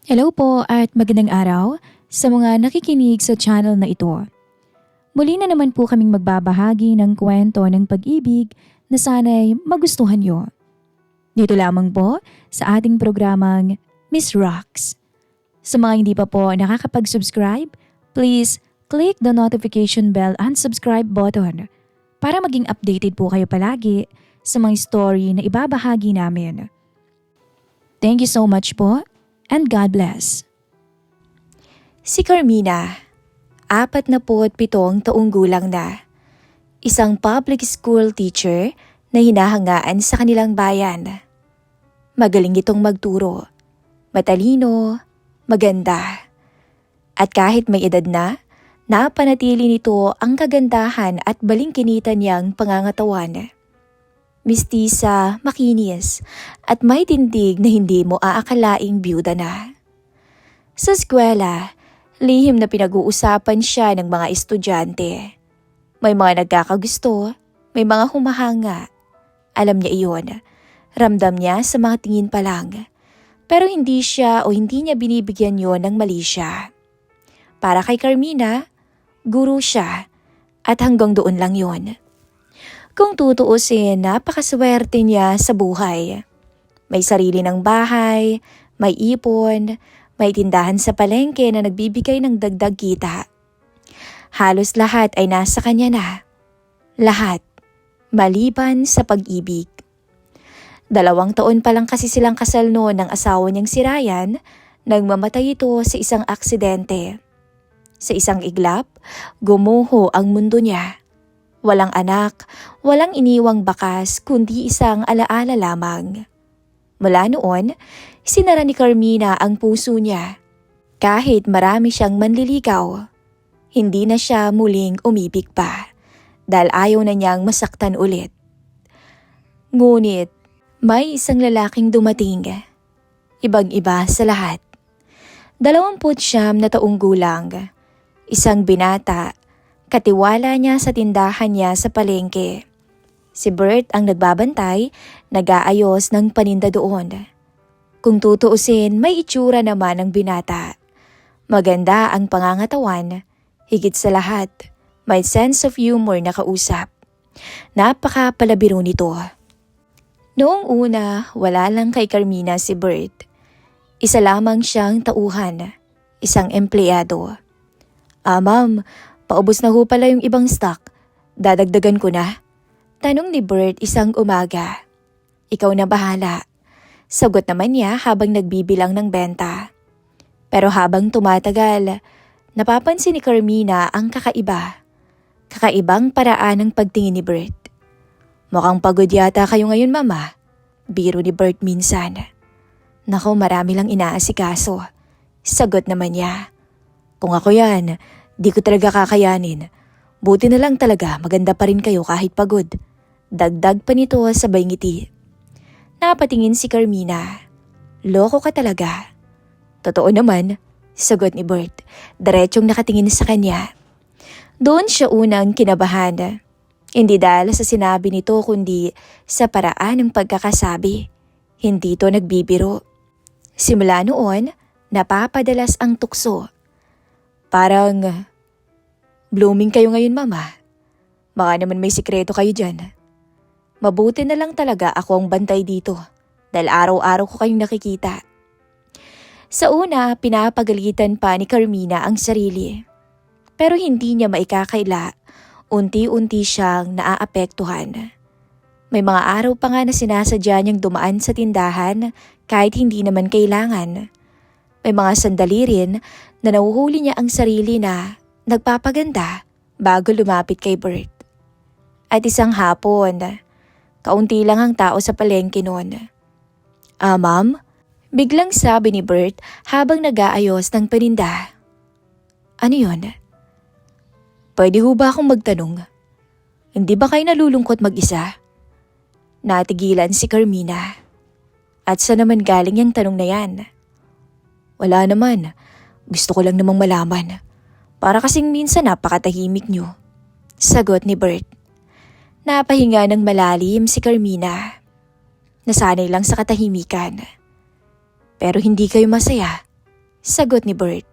Hello po at magandang araw sa mga nakikinig sa channel na ito. Muli na naman po kaming magbabahagi ng kwento ng pag-ibig na sana'y magustuhan nyo. Dito lamang po sa ating programang Miss Rocks. Sa mga hindi pa po nakakapag-subscribe, please click the notification bell and subscribe button para maging updated po kayo palagi sa mga story na ibabahagi namin. Thank you so much po and God bless. Si Carmina, 47 taong gulang na. Isang public school teacher na hinahangaan sa kanilang bayan. Magaling itong magturo, matalino, maganda. At kahit may edad na, napanatili nito ang kagandahan at balingkinita niyang pangangatawan. Mistisa, makinis, at may tindig na hindi mo aakalaing byuda na. Sa eskwela, lihim na pinag-uusapan siya ng mga estudyante. May mga nagkakagusto, may mga humahanga. Alam niya iyon, ramdam niya sa mga tingin pa lang. Pero hindi niya binibigyan yon ng mali siya. Para kay Carmina, guro siya at hanggang doon lang yon. Kung tutuusin, napakaswerte niya sa buhay. May sarili ng bahay, may ipon, may tindahan sa palengke na nagbibigay ng dagdag kita. Halos lahat ay nasa kanya na. Lahat, maliban sa pag-ibig. 2 taon pa lang kasi silang kasal noon ng asawa niyang si Ryan nang mamatay ito sa isang aksidente. Sa isang iglap, gumuho ang mundo niya. Walang anak, walang iniwang bakas kundi isang alaala lamang. Mula noon, sinara ni Carmina ang puso niya. Kahit marami siyang manliligaw, hindi na siya muling umibig pa dahil ayaw na niyang masaktan ulit. Ngunit may isang lalaking dumating, ibang-iba sa lahat. 29 na taong gulang, isang binata. Katiwala niya sa tindahan niya sa palengke. Si Bert ang nagbabantay, nag-aayos ng paninda doon. Kung tutuusin, may itsura naman ang binata. Maganda ang pangangatawan, higit sa lahat, may sense of humor na kausap. Napakapalabiro nito. Noong una, wala lang kay Carmina si Bert. Isa lamang siyang tauhan, isang empleyado. Ma'am, paubos na ho pala yung ibang stock. Dadagdagan ko na. Tanong ni Bert isang umaga. Ikaw na bahala. Sagot naman niya habang nagbibilang ng benta. Pero habang tumatagal, napapansin ni Carmina ang kakaiba. Kakaibang paraan ng pagtingin ni Bert. Mukhang pagod yata kayo ngayon, mama. Biro ni Bert minsan. Nako, marami lang inaasikaso. Sagot naman niya. Kung ako yan, di ko talaga kakayanin. Buti na lang talaga maganda pa rin kayo kahit pagod. Dagdag pa nito sabay ngiti. Napatingin si Carmina. Loko ka talaga. Totoo naman, sagot ni Bert. Diretsyong nakatingin sa kanya. Doon siya unang kinabahan. Hindi dahil sa sinabi nito kundi sa paraan ng pagkakasabi. Hindi to nagbibiro. Simula noon, napapadalas ang tukso. Parang, blooming kayo ngayon, mama. Baka naman may sikreto kayo dyan. Mabuti na lang talaga ako ang bantay dito dahil araw-araw ko kayong nakikita. Sa una, pinapagalitan pa ni Carmina ang sarili. Pero hindi niya maikakaila, unti-unti siyang naaapektuhan. May mga araw pa nga na sinasadya niyang dumaan sa tindahan kahit hindi naman kailangan. May mga sandali rin na nahuhuli niya ang sarili na nagpapaganda bago lumapit kay Bert. At isang hapon, kaunti lang ang tao sa palengke noon. Ma'am? Biglang sabi ni Bert habang nag-aayos ng paninda. Ano yun? Pwede ho ba akong magtanong? Hindi ba kayo nalulungkot mag-isa? Natigilan si Carmina. At saan naman galing yung tanong na yan? Wala naman. Gusto ko lang namang malaman. Para kasing minsan napakatahimik niyo. Sagot ni Bert. Napahinga ng malalim si Carmina. Nasanay lang sa katahimikan. Pero hindi kayo masaya. Sagot ni Bert.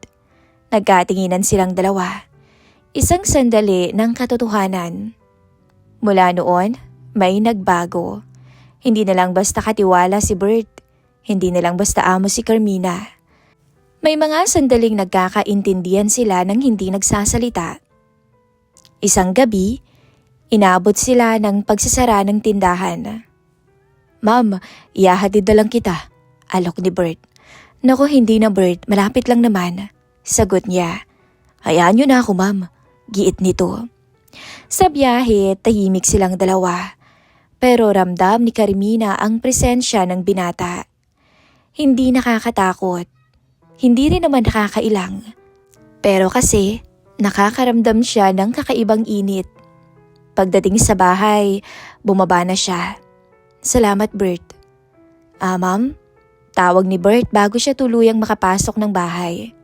Nagkatinginan silang dalawa. Isang sandali ng katotohanan. Mula noon, may nagbago. Hindi na lang basta katiwala si Bert. Hindi na lang basta amo si Carmina. May mga sandaling nagkakaintindihan sila nang hindi nagsasalita. Isang gabi, inabot sila ng pagsasara ng tindahan. "Ma'am, ihahatid na lang kita," alok ni Bert. "Naku, hindi na Bert, malapit lang naman," sagot niya. "Hayaan niyo na ako, ma'am," giit nito. Sa biyahe, tahimik silang dalawa. Pero ramdam ni Carmina ang presensya ng binata. Hindi nakakatakot. Hindi rin naman nakakailang. Pero kasi, nakakaramdam siya ng kakaibang init. Pagdating sa bahay, bumaba na siya. "Salamat, Bert." Ma'am?" Tawag ni Bert bago siya tuluyang makapasok ng bahay.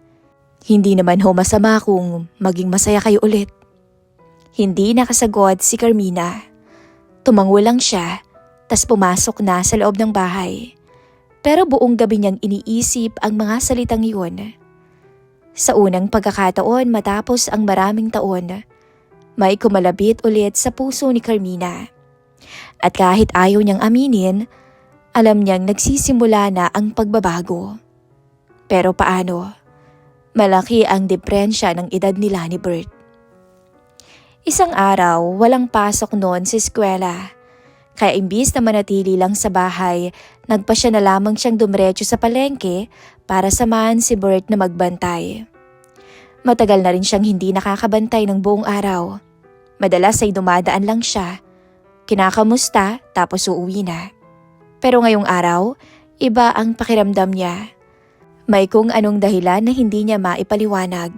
"Hindi naman ho masama kung maging masaya kayo ulit." Hindi nakasagot si Carmina. Tumango lang siya, tas pumasok na sa loob ng bahay. Pero buong gabi niyang iniisip ang mga salitang iyon. Sa unang pagkakataon matapos ang maraming taon, may kumalabit ulit sa puso ni Carmina. At kahit ayaw niyang aminin, alam niyang nagsisimula na ang pagbabago. Pero paano? Malaki ang diferensya ng edad nila ni Bert. Isang araw, walang pasok noon sa eskwela. Kaya imbis na manatili lang sa bahay, nagpasya na lamang siyang dumiretso sa palengke para samahan si Bert na magbantay. Matagal na rin siyang hindi nakakabantay ng buong araw. Madalas ay dumadaan lang siya, kinakamusta tapos uuwi na. Pero ngayong araw, iba ang pakiramdam niya. May kung anong dahilan na hindi niya maipaliwanag.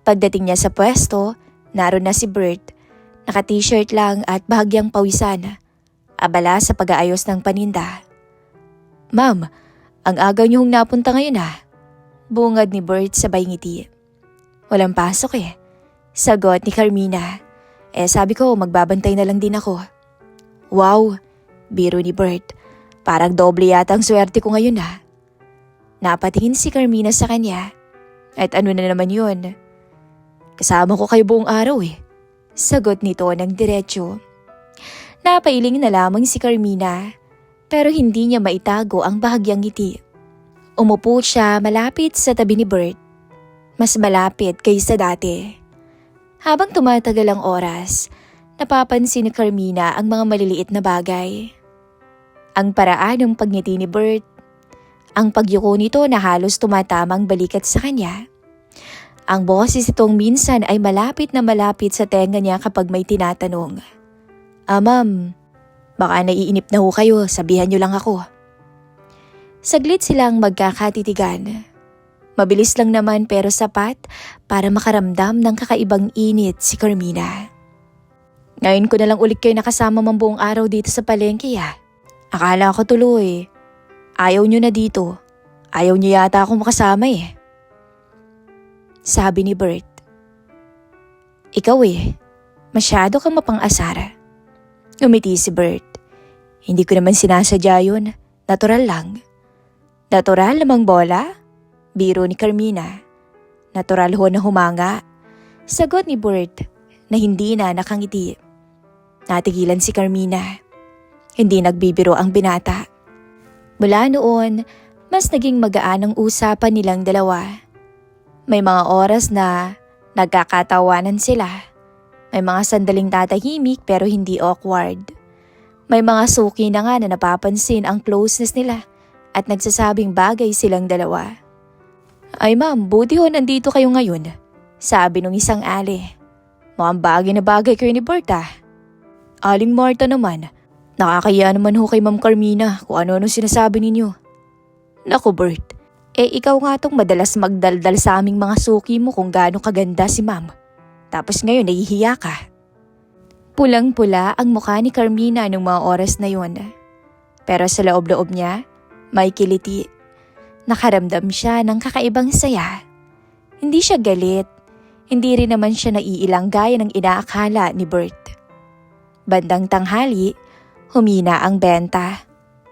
Pagdating niya sa pwesto, naroon na si Bert, naka-t-shirt lang at bahagyang pawisan. Abala sa pag-aayos ng paninda. "Ma'am, ang agaw niyo hong napunta ngayon ah." Bungad ni Bert sabay ngiti. "Walang pasok eh," sagot ni Carmina. Sabi ko magbabantay na lang din ako." "Wow," biro ni Bert. "Parang doble yata ang swerte ko ngayon ah." Napatingin si Carmina sa kanya. "At ano na naman yun?" "Kasama ko kayo buong araw eh," sagot nito ng diretsyo. Napailing na lamang si Carmina, pero hindi niya maitago ang bahagyang ngiti. Umupo siya malapit sa tabi ni Bert. Mas malapit kaysa dati. Habang tumatagal ang oras, napapansin ni Carmina ang mga maliliit na bagay. Ang paraan ng pagngiti ni Bert, ang pagyuko nito na halos tumatamang balikat sa kanya. Ang boses itong minsan ay malapit na malapit sa tenga niya kapag may tinatanong. "Ma'am, baka naiinip na ho kayo, sabihan niyo lang ako." Saglit silang magkakatitigan. Mabilis lang naman pero sapat para makaramdam ng kakaibang init si Carmina. "Ngayon ko na lang ulit kayo nakasama mang buong araw dito sa palengke ah. Akala ko tuloy, ayaw niyo na dito. Ayaw niyo yata akong makasama eh." Sabi ni Bert. "Ikaw masyado kang mapang-asara." Umiti si Bert. "Hindi ko naman sinasadya yun. Natural lang." "Natural lamang bola?" Biro ni Carmina. "Natural ho na humanga." Sagot ni Bert na hindi na nakangiti. Natigilan si Carmina. Hindi nagbibiro ang binata. Mula noon, mas naging magaan ang usapan nilang dalawa. May mga oras na nagkakatawanan sila. May mga sandaling tatahimik pero hindi awkward. May mga suki na nga na napapansin ang closeness nila at nagsasabing bagay silang dalawa. "Ay ma'am, buti ho nandito kayo ngayon," sabi nung isang ali. "Mukhang bagay na bagay kayo ni Bert ah." "Aling Marta naman, nakakaya naman ho kay Ma'am Carmina kung ano-ano sinasabi ninyo." "Naku Bert, ikaw nga tong madalas magdaldal sa aming mga suki mo kung gaano kaganda si ma'am. Tapos ngayon nahihiya ka." Pulang-pula ang mukha ni Carmina nung mga oras na yun. Pero sa loob-loob niya, may kiliti. Nakaramdam siya ng kakaibang saya. Hindi siya galit, hindi rin naman siya naiilang gaya ng inaakala ni Bert. Bandang tanghali, humina ang benta.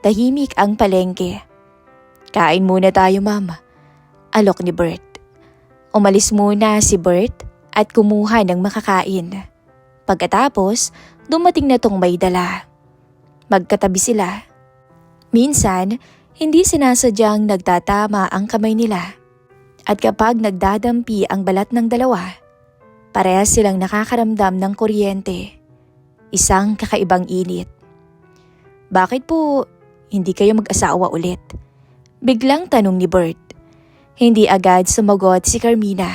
Tahimik ang palengke. "Kain muna tayo, ma'am. Alok ni Bert. Umalis muna si Bert at kumuha ng makakain. Pagkatapos, dumating na tong may dala. Magkatabi sila. Minsan, hindi sinasadyang nagtatama ang kamay nila. At kapag nagdadampi ang balat ng dalawa, parehas silang nakakaramdam ng kuryente. Isang kakaibang init. Bakit po hindi kayo mag-asawa ulit? Biglang tanong ni Bert. Hindi agad sumagot si Carmina.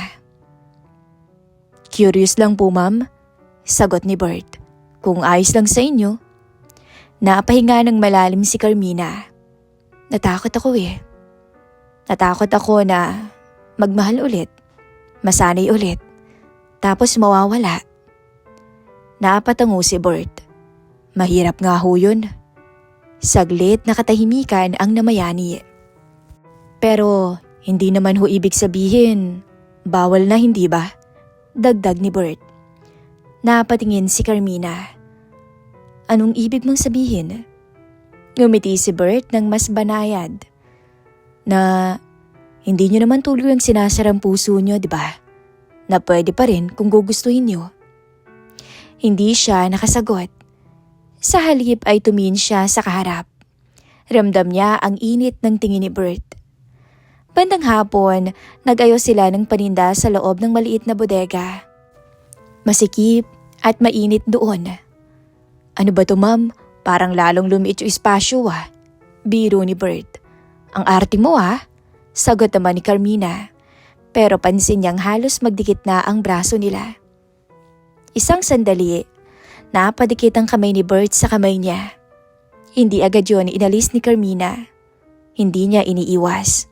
Curious lang po ma'am, sagot ni Bert. Kung ayos lang sa inyo. Napahinga ng malalim si Carmina. Natakot ako eh. Natakot ako na magmahal ulit, masanay ulit, tapos mawawala. Napatango si Bert. Mahirap nga ho yun. Saglit na katahimikan ang namayani. Pero hindi naman ho ibig sabihin, bawal na hindi ba? Dagdag ni Bert. Napatingin si Carmina. Anong ibig mong sabihin? Ngumiti si Bert ng mas banayad. Na hindi nyo naman tuloy ang sinasarang puso nyo, di ba? Na pwede pa rin kung gugustuhin nyo. Hindi siya nakasagot. Sa halip ay tumingin siya sa kaharap. Ramdam niya ang init ng tingin ni Bert. Bandang hapon, nag-ayos sila ng paninda sa loob ng maliit na bodega. Masikip at mainit doon. Ano ba to ma'am? Parang lalong lumiit yung espasyo ah. Biro ni Bert. Ang arte mo ah. Sagot naman ni Carmina. Pero pansin niyang halos magdikit na ang braso nila. Isang sandali, napadikit ang kamay ni Bert sa kamay niya. Hindi agad yun inalis ni Carmina. Hindi niya iniiwas.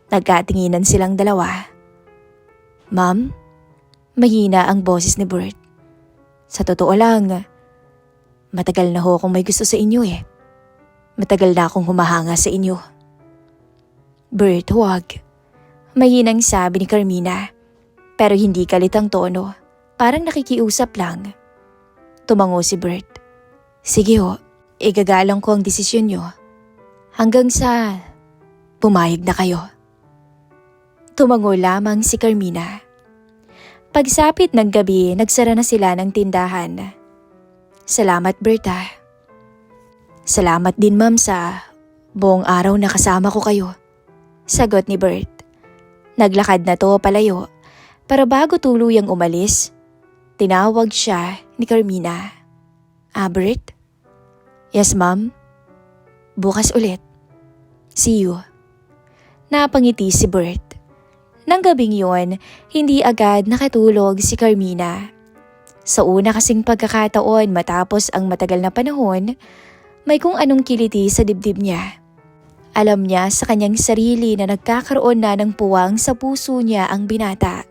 Nagkatinginan silang dalawa. Ma'am, mahina ang boses ni Bert. Sa totoo lang, matagal na ho akong may gusto sa inyo eh. Matagal na akong humahanga sa inyo. Bert, huwag. Mahinang sabi ni Carmina, pero hindi galit ang tono. Parang nakikiusap lang. Tumango si Bert. Sige ho, igagalang ko ang desisyon nyo. Hanggang sa pumayag na kayo. Tumango lamang si Carmina. Pagsapit ng gabi, nagsara na sila ng tindahan. Salamat Berta. Salamat din ma'am sa buong araw na kasama ko kayo. Sagot ni Bert. Naglakad na to palayo, pero bago tuluyang umalis, tinawag siya ni Carmina. Bert? Yes ma'am. Bukas ulit. See you. Napangiti si Bert. Nang gabing yon, hindi agad nakatulog si Carmina. Sa una kasing pagkakataon matapos ang matagal na panahon, may kung anong kiliti sa dibdib niya. Alam niya sa kanyang sarili na nagkakaroon na ng puwang sa puso niya ang binata.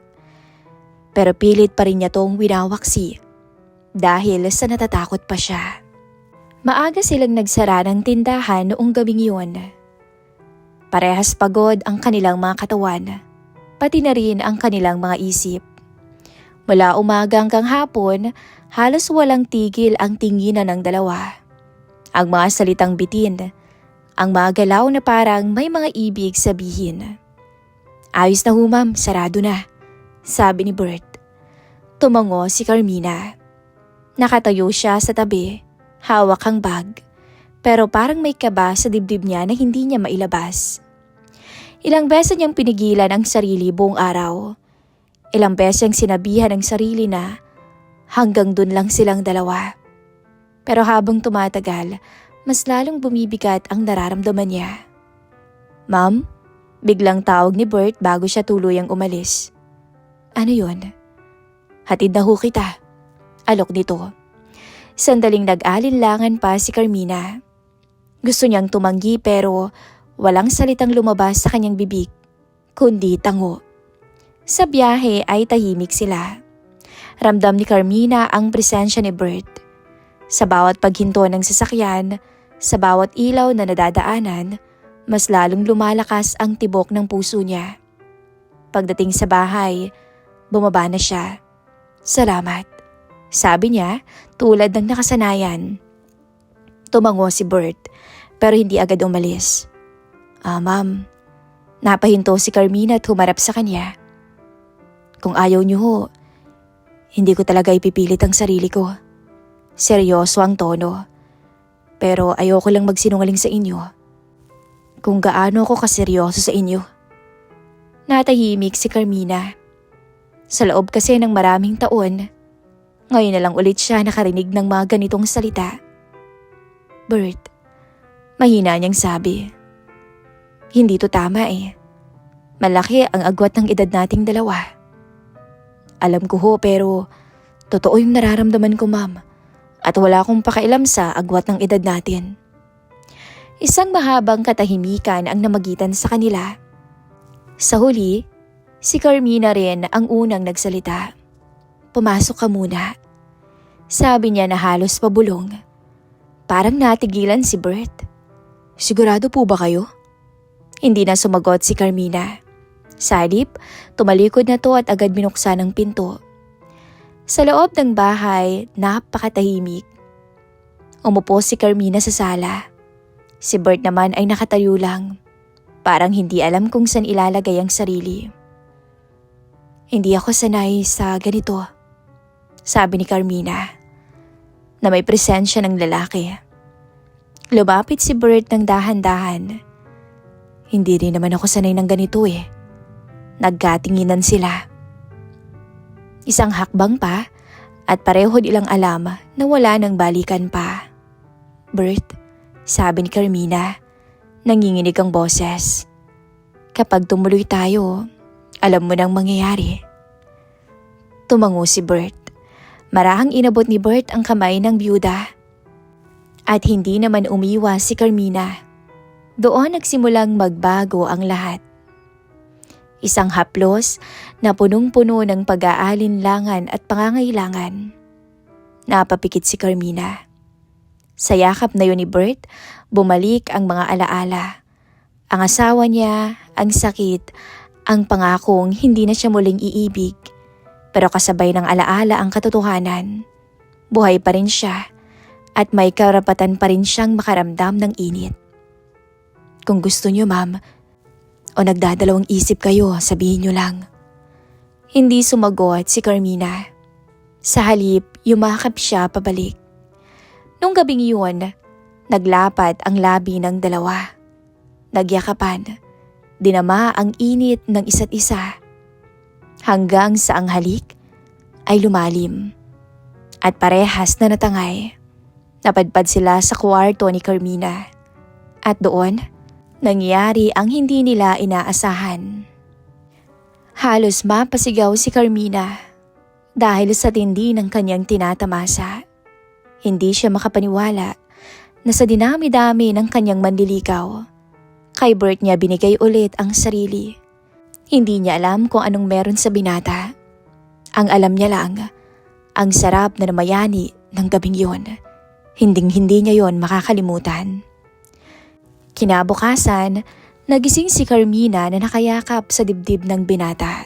Pero pilit pa rin niya tong winawaksi dahil sa natatakot pa siya. Maaga silang nagsara ng tindahan noong gabing yon. Parehas pagod ang kanilang mga katawan. Pati na rin ang kanilang mga isip. Mula umaga hanggang hapon, halos walang tigil ang tinginan ng dalawa. Ang mga salitang bitin, ang mga galaw na parang may mga ibig sabihin. Ayos na ho ma'am, sarado na, sabi ni Bert. Tumango si Carmina. Nakatayo siya sa tabi, hawak ang bag, pero parang may kaba sa dibdib niya na hindi niya mailabas. Ilang beses niyang pinigilan ang sarili buong araw. Ilang beses niyang sinabihan ang sarili na hanggang dun lang silang dalawa. Pero habang tumatagal, mas lalong bumibigat ang nararamdaman niya. Ma'am, biglang tawag ni Bert bago siya tuluyang umalis. Ano yun? Hatid na ho kita. Alok nito. Sandaling nag-alinlangan pa si Carmina. Gusto niyang tumanggi pero walang salitang lumabas sa kanyang bibig, kundi tango. Sa biyahe ay tahimik sila. Ramdam ni Carmina ang presensya ni Bert. Sa bawat paghinto ng sasakyan, sa bawat ilaw na nadadaanan, mas lalong lumalakas ang tibok ng puso niya. Pagdating sa bahay, bumaba na siya. Salamat, sabi niya tulad ng nakasanayan. Tumango si Bert pero hindi agad umalis. Ma'am, Napahinto si Carmina at humarap sa kanya. Kung ayaw niyo ho, hindi ko talaga ipipilit ang sarili ko. Seryoso ang tono. Pero ayoko lang magsinungaling sa inyo. Kung gaano ako kaseryoso sa inyo. Natahimik si Carmina. Sa loob kasi ng maraming taon, ngayon na lang ulit siya nakarinig ng mga ganitong salita. Bert, mahina niyang sabi. Hindi to tama eh. Malaki ang agwat ng edad nating dalawa. Alam ko ho pero totoo yung nararamdaman ko, ma'am. At wala akong pakialam sa agwat ng edad natin. Isang mahabang katahimikan ang namagitan sa kanila. Sa huli, si Carmina rin ang unang nagsalita. Pumasok ka muna. Sabi niya na halos pabulong. Parang natigilan si Bert. Sigurado po ba kayo? Hindi na sumagot si Carmina. Sa halip, tumalikod na to at agad binuksan ang pinto. Sa loob ng bahay, napakatahimik. Umupo si Carmina sa sala. Si Bert naman ay nakatayo lang. Parang hindi alam kung saan ilalagay ang sarili. Hindi ako sanay sa ganito, sabi ni Carmina, na may presensya ng lalaki. Lumapit si Bert ng dahan-dahan. Hindi rin naman ako sanay ng ganito eh. Nagkatinginan sila. Isang hakbang pa at pareho nilang alam na wala nang balikan pa. Bert, sabi ni Carmina, nanginginig ang boses. Kapag tumuloy tayo, alam mo nang mangyayari. Tumango si Bert. Marahang inabot ni Bert ang kamay ng byuda. At hindi naman umiwas si Carmina. Doon nagsimulang magbago ang lahat. Isang haplos na punong-puno ng pag-aalinlangan at pangangailangan. Napapikit si Carmina. Sa yakap na yun ni Bert, bumalik ang mga alaala. Ang asawa niya, ang sakit, ang pangakong hindi na siya muling iibig. Pero kasabay ng alaala ang katotohanan. Buhay pa rin siya at may karapatan pa rin siyang makaramdam ng init. Kung gusto niyo, ma'am, o nagdadalawang isip kayo, sabihin niyo lang. Hindi sumagot si Carmina. Sa halip, yumakap siya pabalik. Nung gabing yun, naglapat ang labi ng dalawa. Nagyakapan, dinama ang init ng isa't isa. Hanggang sa ang halik ay lumalim. At parehas na natangay. Napadpad sila sa kwarto ni Carmina. At doon, nangyari ang hindi nila inaasahan. Halos mapasigaw si Carmina dahil sa tindi ng kanyang tinatamasa. Hindi siya makapaniwala na sa dinami-dami ng kanyang manliligaw, kay Bert niya binigay ulit ang sarili. Hindi niya alam kung anong meron sa binata. Ang alam niya lang, ang sarap na namayani ng gabing yun. Hinding-hindi niya yon makakalimutan. Kinabukasan, nagising si Carmina na nakayakap sa dibdib ng binata.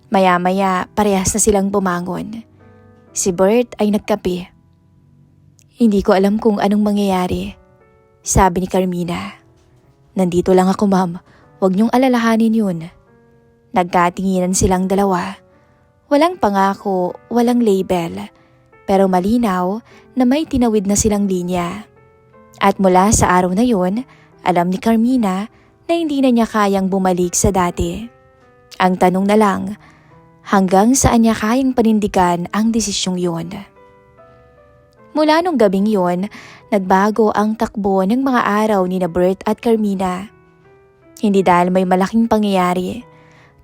Maya-maya, parehas na silang bumangon. Si Bert ay nagkape. Hindi ko alam kung anong mangyayari, sabi ni Carmina. Nandito lang ako, ma'am. Huwag niyong alalahanin yun. Nagkatinginan silang dalawa. Walang pangako, walang label. Pero malinaw na may tinawid na silang linya. At mula sa araw na yun, alam ni Carmina na hindi na niya kayang bumalik sa dati. Ang tanong na lang, hanggang saan niya kayang panindigan ang desisyong yun? Mula nung gabing yun, nagbago ang takbo ng mga araw ni na Bert at Carmina. Hindi dahil may malaking pangyayari,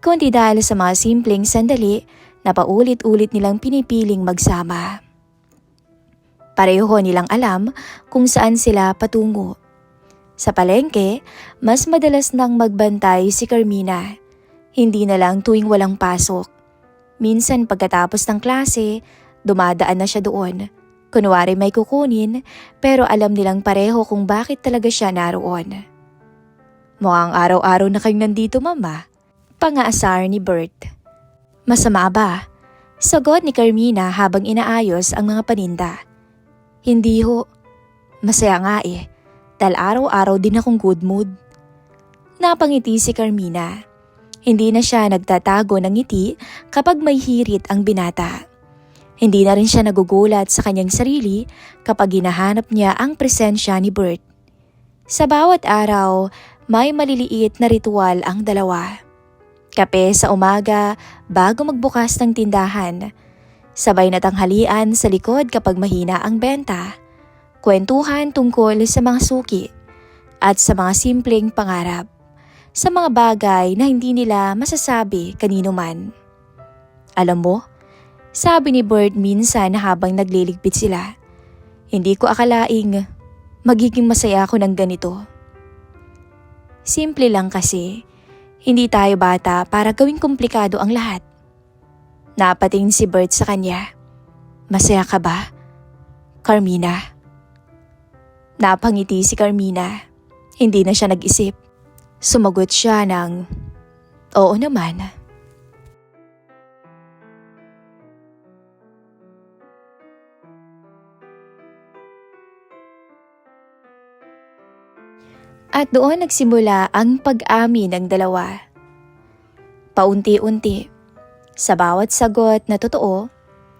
kundi dahil sa mga simpleng sandali na paulit-ulit nilang pinipiling magsama. Pareho nilang alam kung saan sila patungo. Sa palengke, mas madalas nang magbantay si Carmina. Hindi na lang tuwing walang pasok. Minsan pagkatapos ng klase, dumadaan na siya doon. Kunwari may kukunin, pero alam nilang pareho kung bakit talaga siya naroon. Mukhang araw-araw na kayong nandito, mama. Pangaasar ni Bert. Masama ba? Sagot ni Carmina habang inaayos ang mga paninda. Hindi ho. Masaya nga eh. Dahil araw-araw din akong good mood. Napangiti si Carmina. Hindi na siya nagtatago ng ngiti kapag may hirit ang binata. Hindi na rin siya nagugulat sa kanyang sarili kapag hinahanap niya ang presensya ni Bert. Sa bawat araw, may maliliit na ritual ang dalawa. Kape sa umaga bago magbukas ng tindahan. Sabay na tanghalian sa likod kapag mahina ang benta. Kwentuhan tungkol sa mga suki at sa mga simpleng pangarap. Sa mga bagay na hindi nila masasabi kanino man. Alam mo, sabi ni Bert minsan habang nagliligpit sila, hindi ko akalaing magiging masaya ako ng ganito. Simple lang kasi, hindi tayo bata para gawing komplikado ang lahat. Napatingin si Bert sa kanya. Masaya ka ba, Carmina? Napangiti si Carmina. Hindi na siya nag-isip. Sumagot siya ng, oo naman. At doon nagsimula ang pag-amin ng dalawa. Paunti-unti, sa bawat sagot na totoo,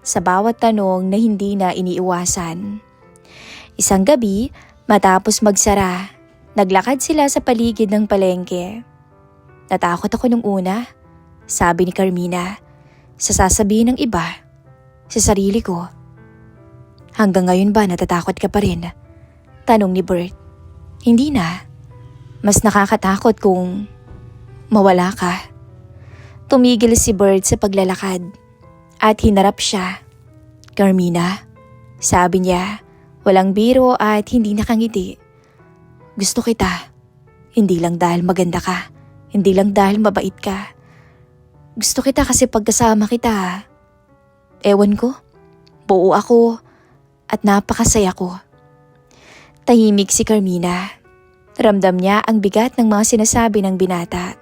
sa bawat tanong na hindi na iniiwasan. Isang gabi, matapos magsara, naglakad sila sa paligid ng palengke. Natakot ako nung una, sabi ni Carmina, sa sasabihin ng iba, sa sarili ko. Hanggang ngayon ba natatakot ka pa rin? Tanong ni Bert. Hindi na. Mas nakakatakot kung mawala ka. Tumigil si Bert sa paglalakad at hinarap siya. Carmina, sabi niya, walang biro at hindi nakangiti. Gusto kita. Hindi lang dahil maganda ka. Hindi lang dahil mabait ka. Gusto kita kasi pagkasama kita. Ewan ko. Buo ako at napakasaya ko. Tahimik si Carmina. Ramdam niya ang bigat ng mga sinasabi ng binata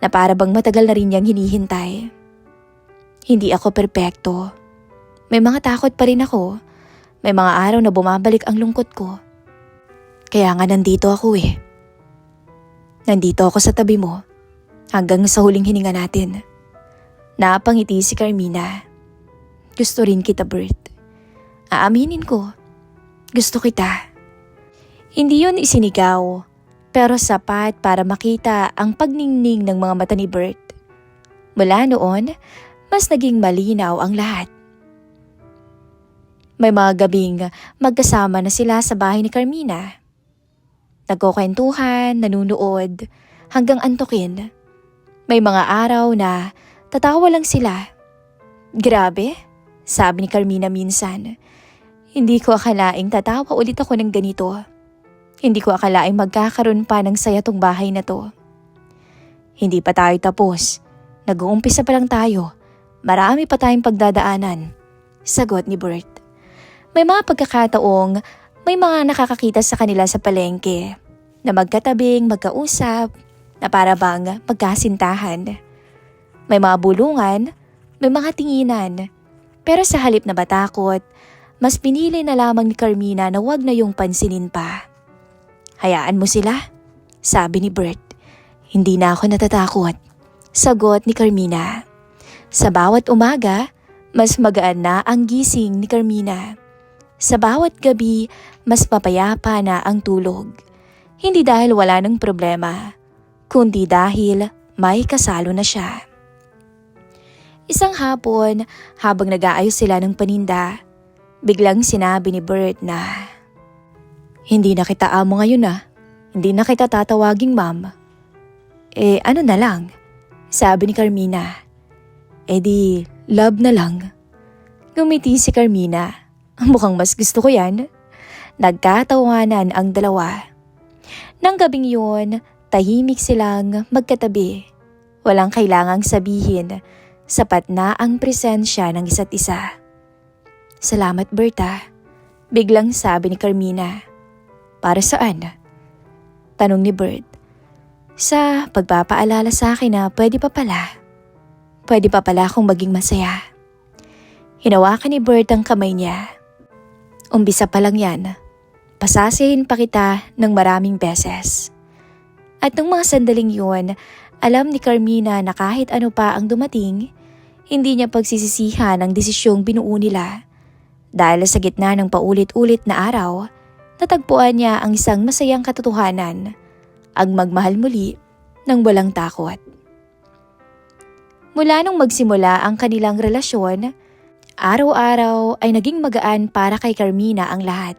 na para bang matagal na rin niyang hinihintay. Hindi ako perpekto. May mga takot pa rin ako. May mga araw na bumabalik ang lungkot ko. Kaya nga nandito ako eh. Nandito ako sa tabi mo hanggang sa huling hininga natin. Napangiti si Carmina. Gusto rin kita, Bert. Aaminin ko. Gusto kita. Hindi yun isinigaw, pero sapat para makita ang pagningning ng mga mata ni Bert. Mula noon, mas naging malinaw ang lahat. May mga gabing magkasama na sila sa bahay ni Carmina. Nagkukwentuhan, nanunood, hanggang antukin. May mga araw na tatawa lang sila. Grabe, sabi ni Carmina minsan. Hindi ko akalaing tatawa ulit ako ng ganito. Hindi ko akalaing magkakaroon pa ng saya tong bahay na to. Hindi pa tayo tapos. Nag-uumpisa pa lang tayo. Marami pa tayong pagdadaanan. Sagot ni Bert. May mga pagkakataong may mga nakakakita sa kanila sa palengke na magkatabing, magkausap, na para bang magkasintahan. May mga bulungan, may mga tinginan. Pero sa halip na matakot, mas pinili na lamang ni Carmina na wag na yung pansinin pa. Hayaan mo sila, sabi ni Bert. Hindi na ako natatakot, sagot ni Carmina. Sa bawat umaga, mas magaan na ang gising ni Carmina. Sa bawat gabi, mas mapayapa na ang tulog. Hindi dahil wala ng problema, kundi dahil may kasalo na siya. Isang hapon, habang nag-aayos sila ng paninda, biglang sinabi ni Bert na, hindi na kita amo ngayon ah. Hindi na kita tatawaging ma'am. Ano na lang? Sabi ni Carmina. Di, love na lang. Gumiti si Carmina. Mukhang mas gusto ko yan. Nagkatawanan ang dalawa. Nang gabing yun, tahimik silang magkatabi. Walang kailangang sabihin. Sapat na ang presensya ng isa't isa. Salamat, Berta. Biglang sabi ni Carmina. Para saan? Tanong ni Bert. Sa pagpapaalala sa akin na pwede pa pala. Pwede pa pala akong maging masaya. Hinawakan ni Bert ang kamay niya. Umbisa pa lang yan. Pasasayin pa kita ng maraming beses. At nung mga sandaling yun, alam ni Carmina na kahit ano pa ang dumating, hindi niya pagsisisihan ang desisyong binuo nila. Dahil sa gitna ng paulit-ulit na araw, natagpuan niya ang isang masayang katotohanan, ang magmahal muli ng walang takot. Mula nung magsimula ang kanilang relasyon, araw-araw ay naging magaan para kay Carmina ang lahat.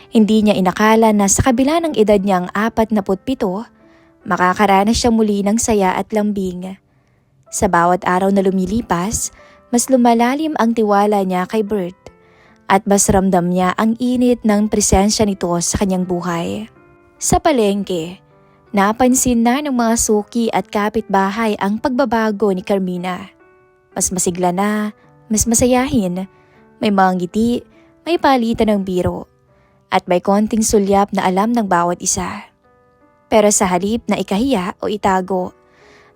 Hindi niya inakala na sa kabila ng edad niyang 47, makakaranas siya muli ng saya at lambing. Sa bawat araw na lumilipas, mas lumalalim ang tiwala niya kay Bert at mas ramdam niya ang init ng presensya nito sa kanyang buhay. Sa palengke, napansin na ng mga suki at kapitbahay ang pagbabago ni Carmina. Mas masigla na, mas masayahin, may mga ngiti, may palitan ng biro, at may konting sulyap na alam ng bawat isa. Pero sa halip na ikahiya o itago,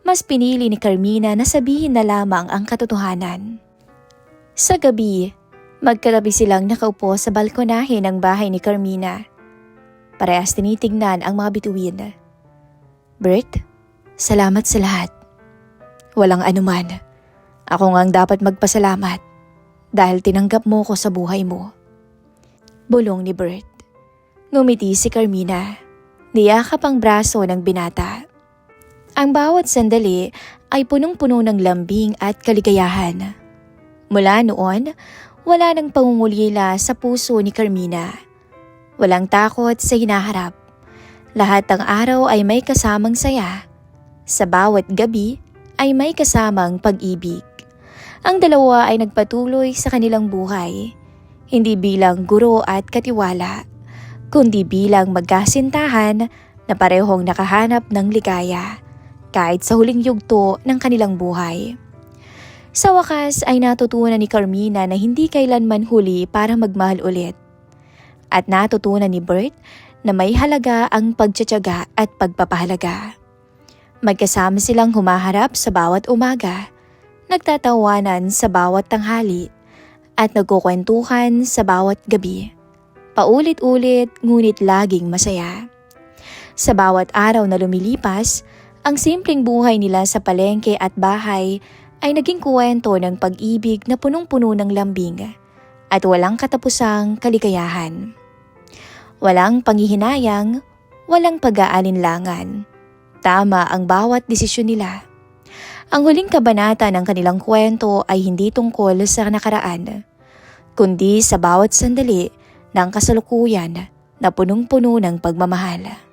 mas pinili ni Carmina na sabihin na lamang ang katotohanan. Sa gabi, magkatabi silang nakaupo sa balkonahe ng bahay ni Carmina. Parehas tinitingnan ang mga bituin. Bert, salamat sa lahat. Walang anuman. Ako nga ang dapat magpasalamat dahil tinanggap mo ko sa buhay mo. Bulong ni Bert. Ngumiti si Carmina. Niyakap ang braso ng binata. Ang bawat sandali ay punong-puno ng lambing at kaligayahan. Mula noon, wala nang pangungulila sa puso ni Carmina. Walang takot sa hinaharap. Lahat ng araw ay may kasamang saya. Sa bawat gabi ay may kasamang pag-ibig. Ang dalawa ay nagpatuloy sa kanilang buhay, hindi bilang guro at katiwala, kundi bilang magkasintahan na parehong nakahanap ng ligaya kahit sa huling yugto ng kanilang buhay. Sa wakas ay natutunan ni Carmina na hindi kailanman huli para magmahal ulit. At natutunan ni Bert na may halaga ang pagtiyatiyaga at pagpapahalaga. Magkasama silang humaharap sa bawat umaga, nagtatawanan sa bawat tanghali, at nagkukwentuhan sa bawat gabi. Paulit-ulit ngunit laging masaya. Sa bawat araw na lumilipas, ang simpleng buhay nila sa palengke at bahay ay naging kwento ng pag-ibig na punong-puno ng lambing at walang katapusang kaligayahan. Walang panghihinayang, walang pag-aalinlangan. Tama ang bawat desisyon nila. Ang huling kabanata ng kanilang kwento ay hindi tungkol sa nakaraan, kundi sa bawat sandali ng kasalukuyan na punong-puno ng pagmamahal.